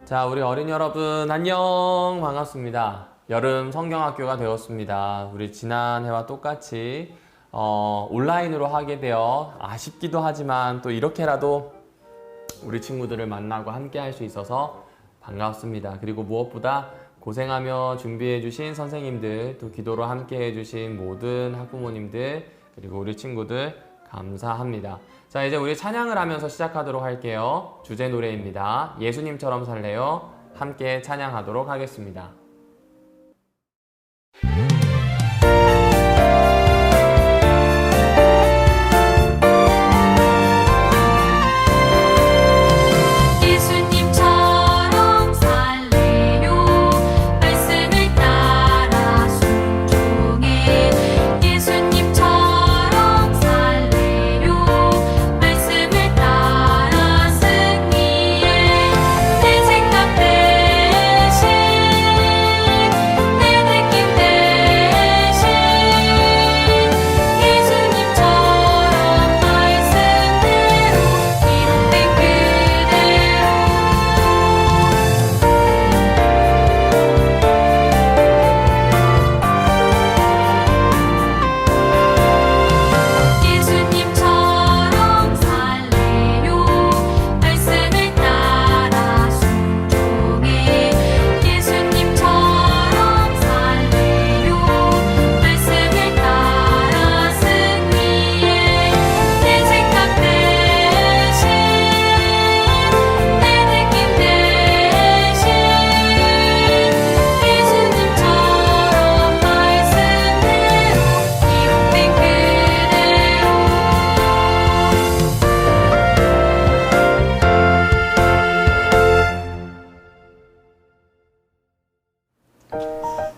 자, 우리 어린 여러분 안녕, 반갑습니다. 여름 성경학교가 되었습니다. 우리 지난해와 똑같이 온라인으로 하게 되어 아쉽기도 하지만 또 이렇게라도 우리 친구들을 만나고 함께 할 수 있어서 반갑습니다. 그리고 무엇보다 고생하며 준비해 주신 선생님들, 또 기도로 함께 해주신 모든 학부모님들, 그리고 우리 친구들 감사합니다. 자, 이제 우리 찬양을 하면서 시작하도록 할게요. 주제 노래입니다. 예수님처럼 살래요. 함께 찬양하도록 하겠습니다.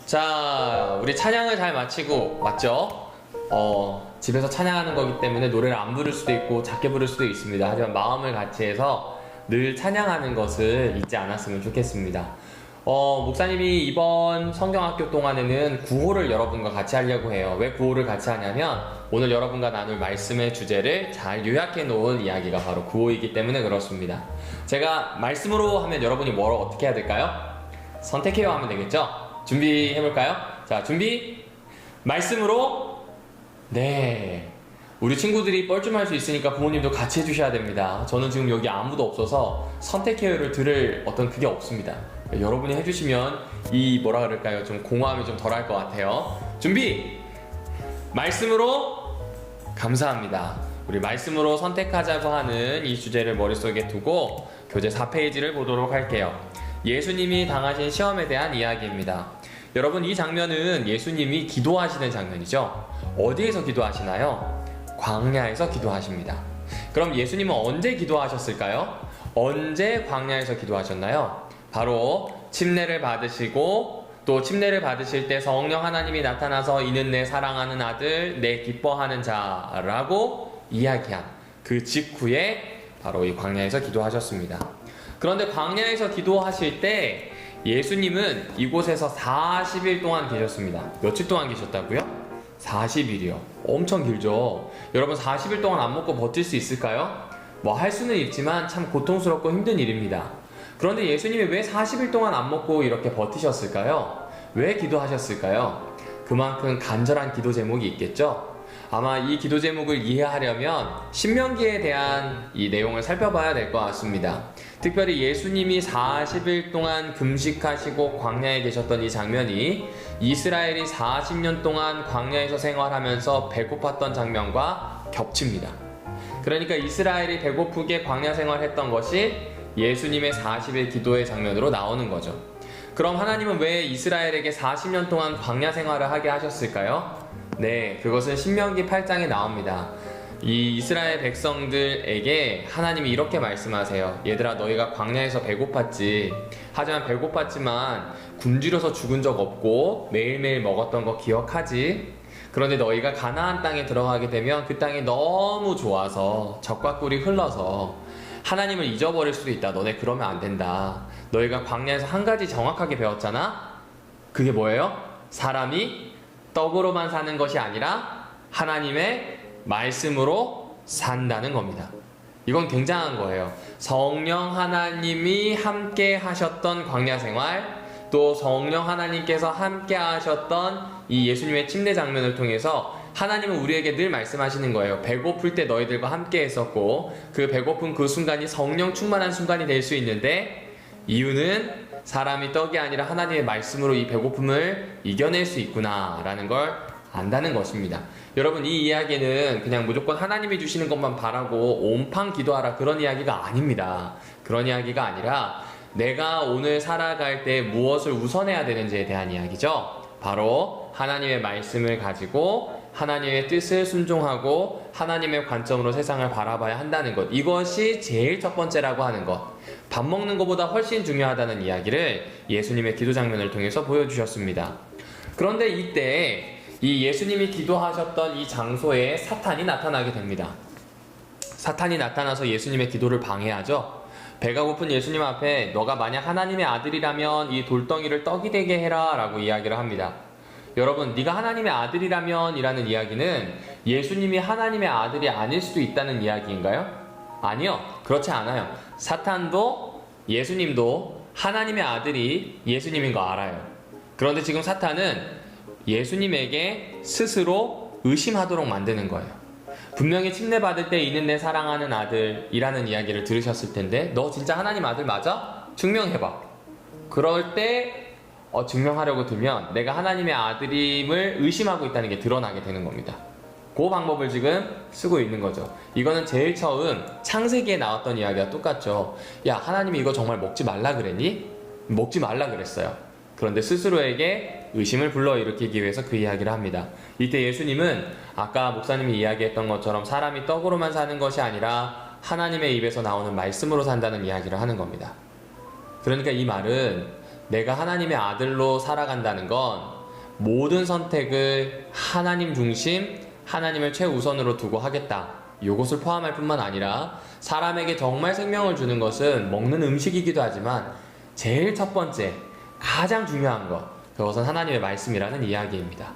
자, 우리 찬양을 잘 마치고, 맞죠? 집에서 찬양하는 거기 때문에 노래를 안 부를 수도 있고 작게 부를 수도 있습니다. 하지만 마음을 같이 해서 늘 찬양하는 것을 잊지 않았으면 좋겠습니다. 목사님이 이번 성경학교 동안에는 구호를 여러분과 같이 하려고 해요. 왜 구호를 같이 하냐면 오늘 여러분과 나눌 말씀의 주제를 잘 요약해 놓은 이야기가 바로 구호이기 때문에 그렇습니다. 제가 말씀으로 하면 여러분이 뭐로 어떻게 해야 될까요? 선택해요 하면 되겠죠? 준비해볼까요? 자, 준비! 말씀으로! 네. 우리 친구들이 뻘쭘할 수 있으니까 부모님도 같이 해주셔야 됩니다. 저는 지금 여기 아무도 없어서 선택해요를 들을 어떤 그게 없습니다. 여러분이 해주시면 이 뭐라 그럴까요? 좀 공허함이 좀 덜할 것 같아요. 준비! 말씀으로! 감사합니다. 우리 말씀으로 선택하자고 하는 이 주제를 머릿속에 두고 교재 4페이지를 보도록 할게요. 예수님이 당하신 시험에 대한 이야기입니다. 여러분, 이 장면은 예수님이 기도하시는 장면이죠. 어디에서 기도하시나요? 광야에서 기도하십니다. 그럼 예수님은 언제 기도하셨을까요? 언제 광야에서 기도하셨나요? 바로 침례를 받으시고 또 침례를 받으실 때 성령 하나님이 나타나서 이는 내 사랑하는 아들, 내 기뻐하는 자라고 이야기한 그 직후에 바로 이 광야에서 기도하셨습니다. 그런데 광야에서 기도하실 때 예수님은 이곳에서 40일 동안 계셨습니다. 며칠 동안 계셨다고요? 40일이요. 엄청 길죠. 여러분, 40일 동안 안 먹고 버틸 수 있을까요? 뭐 할 수는 있지만 참 고통스럽고 힘든 일입니다. 그런데 예수님이 왜 40일 동안 안 먹고 이렇게 버티셨을까요? 왜 기도하셨을까요? 그만큼 간절한 기도 제목이 있겠죠? 아마 이 기도 제목을 이해하려면 신명기에 대한 이 내용을 살펴봐야 될 것 같습니다. 특별히 예수님이 40일 동안 금식하시고 광야에 계셨던 이 장면이 이스라엘이 40년 동안 광야에서 생활하면서 배고팠던 장면과 겹칩니다. 그러니까 이스라엘이 배고프게 광야 생활했던 것이 예수님의 40일 기도의 장면으로 나오는 거죠. 그럼 하나님은 왜 이스라엘에게 40년 동안 광야 생활을 하게 하셨을까요? 네, 그것은 신명기 8장에 나옵니다. 이 이스라엘 백성들에게 하나님이 이렇게 말씀하세요. 얘들아, 너희가 광야에서 배고팠지. 하지만 배고팠지만 굶주려서 죽은 적 없고 매일매일 먹었던 거 기억하지? 그런데 너희가 가나안 땅에 들어가게 되면 그 땅이 너무 좋아서 젖과 꿀이 흘러서 하나님을 잊어버릴 수도 있다. 너네 그러면 안 된다. 너희가 광야에서 한 가지 정확하게 배웠잖아? 그게 뭐예요? 사람이 떡으로만 사는 것이 아니라 하나님의 말씀으로 산다는 겁니다. 이건 굉장한 거예요. 성령 하나님이 함께 하셨던 광야 생활, 또 성령 하나님께서 함께 하셨던 이 예수님의 침례 장면을 통해서 하나님은 우리에게 늘 말씀하시는 거예요. 배고플 때 너희들과 함께 했었고, 그 배고픈 그 순간이 성령 충만한 순간이 될 수 있는데, 이유는 사람이 떡이 아니라 하나님의 말씀으로 이 배고픔을 이겨낼 수 있구나 라는 걸 안다는 것입니다. 여러분, 이 이야기는 그냥 무조건 하나님이 주시는 것만 바라고 온팡 기도하라 그런 이야기가 아닙니다. 그런 이야기가 아니라 내가 오늘 살아갈 때 무엇을 우선해야 되는지에 대한 이야기죠. 바로 하나님의 말씀을 가지고 하나님의 뜻을 순종하고 하나님의 관점으로 세상을 바라봐야 한다는 것, 이것이 제일 첫 번째라고 하는 것, 밥 먹는 것보다 훨씬 중요하다는 이야기를 예수님의 기도 장면을 통해서 보여주셨습니다. 그런데 이때 이 예수님이 기도하셨던 이 장소에 사탄이 나타나게 됩니다. 사탄이 나타나서 예수님의 기도를 방해하죠. 배가 고픈 예수님 앞에 너가 만약 하나님의 아들이라면 이 돌덩이를 떡이 되게 해라 라고 이야기를 합니다. 여러분, 네가 하나님의 아들이라면 이라는 이야기는 예수님이 하나님의 아들이 아닐 수도 있다는 이야기인가요? 아니요, 그렇지 않아요. 사탄도 예수님도 하나님의 아들이 예수님인 거 알아요. 그런데 지금 사탄은 예수님에게 스스로 의심하도록 만드는 거예요. 분명히 침례받을 때 이는 내 사랑하는 아들이라는 이야기를 들으셨을 텐데, 너 진짜 하나님 아들 맞아? 증명해봐. 그럴 때 증명하려고 들면 내가 하나님의 아들임을 의심하고 있다는 게 드러나게 되는 겁니다. 그 방법을 지금 쓰고 있는 거죠. 이거는 제일 처음 창세기에 나왔던 이야기와 똑같죠. 야, 하나님이 이거 정말 먹지 말라 그랬니? 먹지 말라 그랬어요. 그런데 스스로에게 의심을 불러일으키기 위해서 그 이야기를 합니다. 이때 예수님은 아까 목사님이 이야기했던 것처럼 사람이 떡으로만 사는 것이 아니라 하나님의 입에서 나오는 말씀으로 산다는 이야기를 하는 겁니다. 그러니까 이 말은 내가 하나님의 아들로 살아간다는 건 모든 선택을 하나님 중심, 하나님을 최우선으로 두고 하겠다, 이것을 포함할 뿐만 아니라 사람에게 정말 생명을 주는 것은 먹는 음식이기도 하지만 제일 첫 번째, 가장 중요한 것, 그것은 하나님의 말씀이라는 이야기입니다.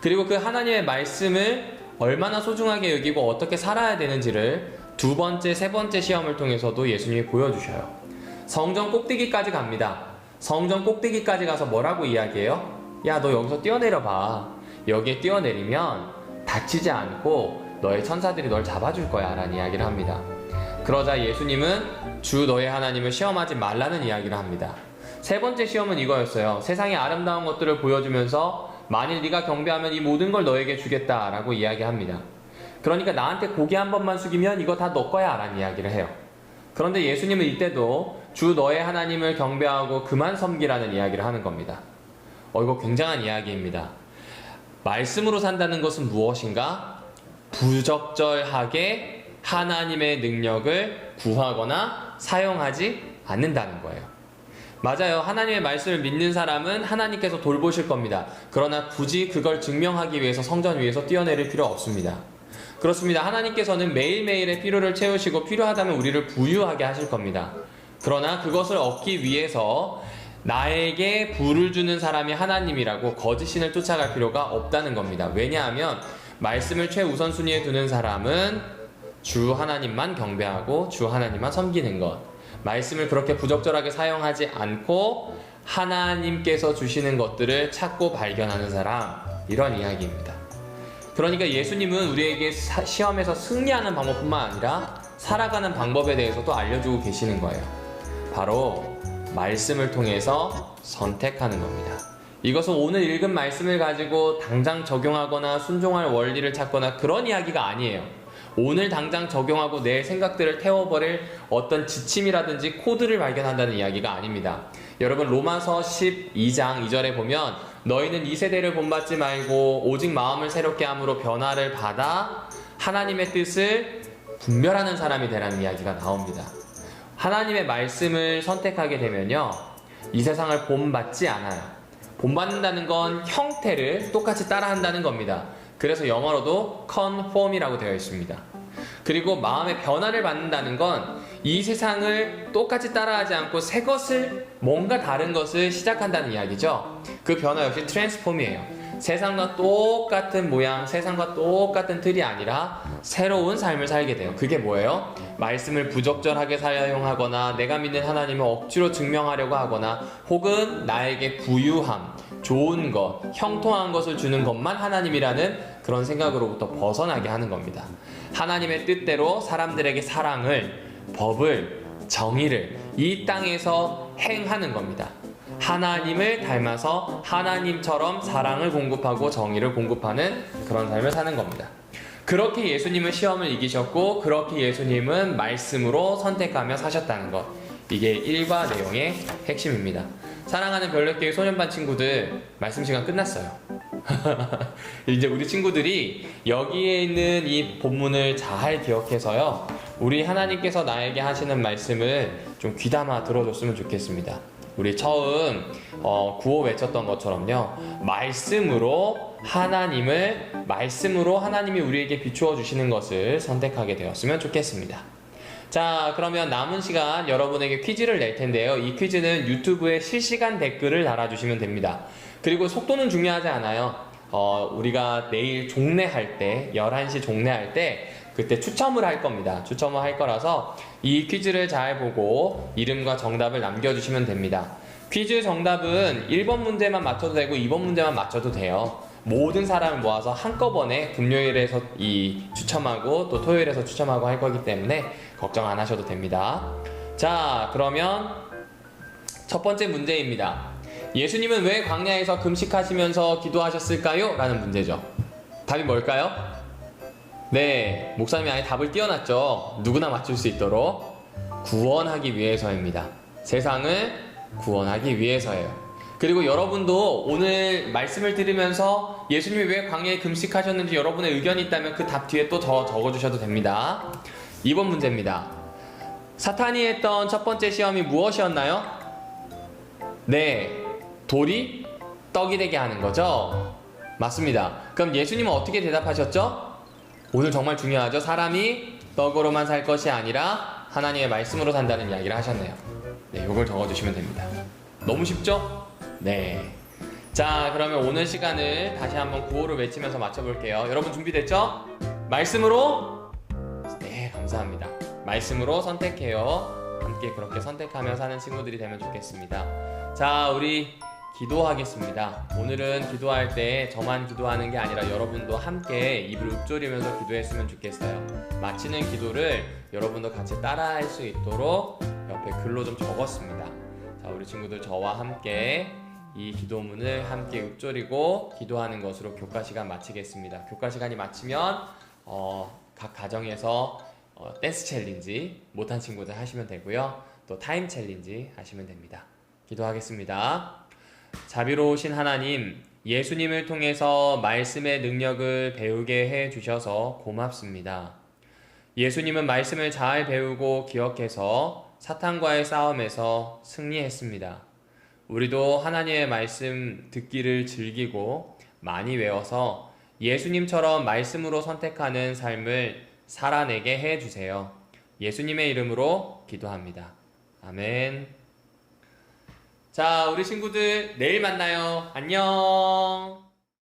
그리고 그 하나님의 말씀을 얼마나 소중하게 여기고 어떻게 살아야 되는지를 두 번째, 세 번째 시험을 통해서도 예수님이 보여주셔요. 성전 꼭대기까지 갑니다. 성전 꼭대기까지 가서 뭐라고 이야기해요? 야, 너 여기서 뛰어내려봐. 여기에 뛰어내리면 다치지 않고 너의 천사들이 널 잡아줄 거야 라는 이야기를 합니다. 그러자 예수님은 주 너의 하나님을 시험하지 말라는 이야기를 합니다. 세 번째 시험은 이거였어요. 세상의 아름다운 것들을 보여주면서 만일 네가 경배하면 이 모든 걸 너에게 주겠다라고 이야기합니다. 그러니까 나한테 고개 한 번만 숙이면 이거 다 너 거야 라는 이야기를 해요. 그런데 예수님은 이때도 주 너의 하나님을 경배하고 그만 섬기라는 이야기를 하는 겁니다. 이거 굉장한 이야기입니다. 말씀으로 산다는 것은 무엇인가? 부적절하게 하나님의 능력을 구하거나 사용하지 않는다는 거예요. 맞아요. 하나님의 말씀을 믿는 사람은 하나님께서 돌보실 겁니다. 그러나 굳이 그걸 증명하기 위해서 성전 위에서 뛰어내릴 필요 없습니다. 그렇습니다. 하나님께서는 매일매일의 필요를 채우시고 필요하다면 우리를 부유하게 하실 겁니다. 그러나 그것을 얻기 위해서 나에게 부를 주는 사람이 하나님이라고 거짓신을 쫓아갈 필요가 없다는 겁니다. 왜냐하면 말씀을 최우선순위에 두는 사람은 주 하나님만 경배하고 주 하나님만 섬기는 것, 말씀을 그렇게 부적절하게 사용하지 않고 하나님께서 주시는 것들을 찾고 발견하는 사람, 이런 이야기입니다. 그러니까 예수님은 우리에게 시험에서 승리하는 방법뿐만 아니라 살아가는 방법에 대해서도 알려주고 계시는 거예요. 바로 말씀을 통해서 선택하는 겁니다. 이것은 오늘 읽은 말씀을 가지고 당장 적용하거나 순종할 원리를 찾거나 그런 이야기가 아니에요. 오늘 당장 적용하고 내 생각들을 태워버릴 어떤 지침이라든지 코드를 발견한다는 이야기가 아닙니다. 여러분, 로마서 12장 2절에 보면 너희는 이 세대를 본받지 말고 오직 마음을 새롭게 함으로 변화를 받아 하나님의 뜻을 분별하는 사람이 되라는 이야기가 나옵니다. 하나님의 말씀을 선택하게 되면요, 이 세상을 본받지 않아요. 본받는다는 건 형태를 똑같이 따라한다는 겁니다. 그래서 영어로도 conform이라고 되어 있습니다. 그리고 마음의 변화를 받는다는 건 이 세상을 똑같이 따라하지 않고 새 것을, 뭔가 다른 것을 시작한다는 이야기죠. 그 변화 역시 트랜스폼이에요. 세상과 똑같은 모양, 세상과 똑같은 틀이 아니라 새로운 삶을 살게 돼요. 그게 뭐예요? 말씀을 부적절하게 사용하거나 내가 믿는 하나님을 억지로 증명하려고 하거나 혹은 나에게 부유함, 좋은 것, 형통한 것을 주는 것만 하나님이라는 그런 생각으로부터 벗어나게 하는 겁니다. 하나님의 뜻대로 사람들에게 사랑을, 법을, 정의를 이 땅에서 행하는 겁니다. 하나님을 닮아서 하나님처럼 사랑을 공급하고 정의를 공급하는 그런 삶을 사는 겁니다. 그렇게 예수님은 시험을 이기셨고 그렇게 예수님은 말씀으로 선택하며 사셨다는 것, 이게 일과 내용의 핵심입니다. 사랑하는 별내교회 소년반 친구들, 말씀 시간 끝났어요. 이제 우리 친구들이 여기에 있는 이 본문을 잘 기억해서요, 우리 하나님께서 나에게 하시는 말씀을 좀 귀담아 들어줬으면 좋겠습니다. 우리 처음 구호 외쳤던 것처럼요, 말씀으로 하나님이 우리에게 비추어 주시는 것을 선택하게 되었으면 좋겠습니다. 자, 그러면 남은 시간 여러분에게 퀴즈를 낼 텐데요. 이 퀴즈는 유튜브에 실시간 댓글을 달아주시면 됩니다. 그리고 속도는 중요하지 않아요. 우리가 내일 종례할 때, 11시 종례할 때 그때 추첨을 할 겁니다. 추첨을 할 거라서 이 퀴즈를 잘 보고 이름과 정답을 남겨주시면 됩니다. 퀴즈 정답은 1번 문제만 맞춰도 되고 2번 문제만 맞춰도 돼요. 모든 사람을 모아서 한꺼번에 금요일에서 추첨하고 또 토요일에서 추첨하고 할 거기 때문에 걱정 안 하셔도 됩니다. 자, 그러면 첫 번째 문제입니다. 예수님은 왜 광야에서 금식하시면서 기도하셨을까요? 라는 문제죠. 답이 뭘까요? 네, 목사님이 아예 답을 띄워놨죠. 누구나 맞출 수 있도록 구원하기 위해서입니다. 세상을 구원하기 위해서예요. 그리고 여러분도 오늘 말씀을 들으면서 예수님이 왜 광야에 금식하셨는지 여러분의 의견이 있다면 그 답 뒤에 또 적어주셔도 됩니다. 2번 문제입니다. 사탄이 했던 첫 번째 시험이 무엇이었나요? 네, 돌이 떡이 되게 하는 거죠? 맞습니다. 그럼 예수님은 어떻게 대답하셨죠? 오늘 정말 중요하죠. 사람이 떡으로만 살 것이 아니라 하나님의 말씀으로 산다는 이야기를 하셨네요. 네, 이걸 적어주시면 됩니다. 너무 쉽죠? 네. 자, 그러면 오늘 시간을 다시 한번 구호를 외치면서 맞춰볼게요. 여러분 준비됐죠? 말씀으로? 네, 감사합니다. 말씀으로 선택해요. 함께 그렇게 선택하며 사는 친구들이 되면 좋겠습니다. 자, 우리 기도하겠습니다. 오늘은 기도할 때 저만 기도하는 게 아니라 여러분도 함께 입을 읊조리면서 기도했으면 좋겠어요. 마치는 기도를 여러분도 같이 따라할 수 있도록 옆에 글로 좀 적었습니다. 자, 우리 친구들 저와 함께 이 기도문을 함께 읊조리고 기도하는 것으로 교과 시간 마치겠습니다. 교과 시간이 마치면 각 가정에서 댄스 챌린지 못한 친구들 하시면 되고요. 또 타임 챌린지 하시면 됩니다. 기도하겠습니다. 자비로우신 하나님, 예수님을 통해서 말씀의 능력을 배우게 해주셔서 고맙습니다. 예수님은 말씀을 잘 배우고 기억해서 사탄과의 싸움에서 승리했습니다. 우리도 하나님의 말씀 듣기를 즐기고 많이 외워서 예수님처럼 말씀으로 선택하는 삶을 살아내게 해주세요. 예수님의 이름으로 기도합니다. 아멘. 자, 우리 친구들 내일 만나요. 안녕.